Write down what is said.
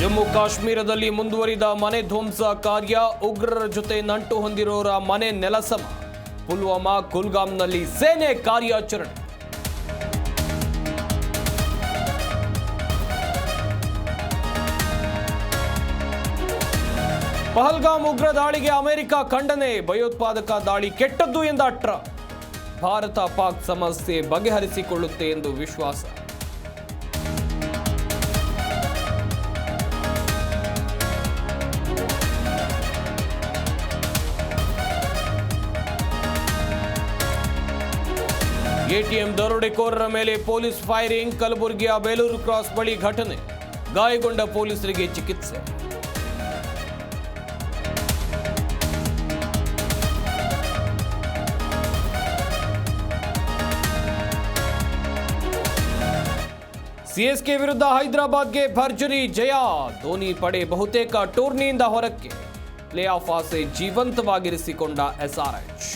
ಜಮ್ಮು ಕಾಶ್ಮೀರದಲ್ಲಿ ಮುಂದುವರಿದ ಮನೆ ಧ್ವಂಸ ಕಾರ್ಯ, ಉಗ್ರರ ಜೊತೆ ನಂಟು ಹೊಂದಿರೋರ ಮನೆ ನೆಲಸಮ. ಪುಲ್ವಾಮಾ, ಕುಲ್ಗಾಮ್ನಲ್ಲಿ ಸೇನೆ ಕಾರ್ಯಾಚರಣೆ. ಪಹಲ್ಗಾಮ್ ಉಗ್ರ ದಾಳಿಗೆ ಅಮೆರಿಕ ಖಂಡನೆ, ಭಯೋತ್ಪಾದಕ ದಾಳಿ ಕೆಟ್ಟದ್ದು ಎಂದ ಟ್ರಂಪ್. ಭಾರತ ಪಾಕ್ ಸಮಸ್ಯೆ ಬಗೆಹರಿಸಿಕೊಳ್ಳುತ್ತೆ ಎಂದು ವಿಶ್ವಾಸ. ಎಟಿಎಂ ದರೋಡೆಕೋರರ ಮೇಲೆ ಪೊಲೀಸ್ ಫೈರಿಂಗ್, ಕಲಬುರಗಿಯ ಬೇಲೂರು ಕ್ರಾಸ್ ಬಳಿ ಘಟನೆ, ಗಾಯಗೊಂಡ ಪೊಲೀಸರಿಗೆ ಚಿಕಿತ್ಸೆ. ಸಿಎಸ್ಕೆ ವಿರುದ್ಧ ಹೈದರಾಬಾದ್ಗೆ ಭರ್ಜರಿ ಜಯ, ಧೋನಿ ಪಡೆ ಬಹುತೇಕ ಟೂರ್ನಿಯಿಂದ ಹೊರಕ್ಕೆ. ಪ್ಲೇ ಆಫ್ ಆಸೆ ಜೀವಂತವಾಗಿರಿಸಿಕೊಂಡ ಎಸ್ಆರ್ಎಚ್.